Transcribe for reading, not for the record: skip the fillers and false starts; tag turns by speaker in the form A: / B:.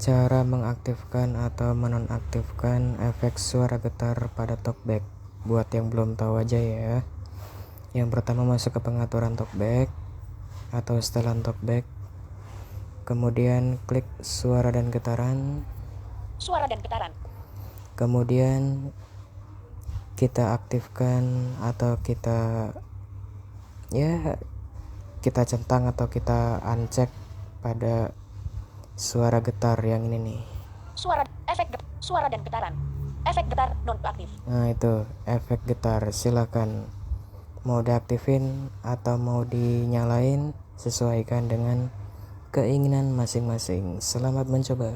A: Cara mengaktifkan atau menonaktifkan efek suara getar pada talkback. Buat yang belum tahu aja ya. Yang pertama, masuk ke pengaturan talkback atau setelan talkback. Kemudian klik suara dan getaran.
B: Suara dan getaran.
A: Kemudian kita aktifkan atau kita centang atau kita uncheck pada suara getar yang ini nih.
B: Suara dan getaran. Efek getar nonaktif.
A: Nah, itu efek getar. Silakan mau diaktifin atau mau dinyalain, sesuaikan dengan keinginan masing-masing. Selamat mencoba.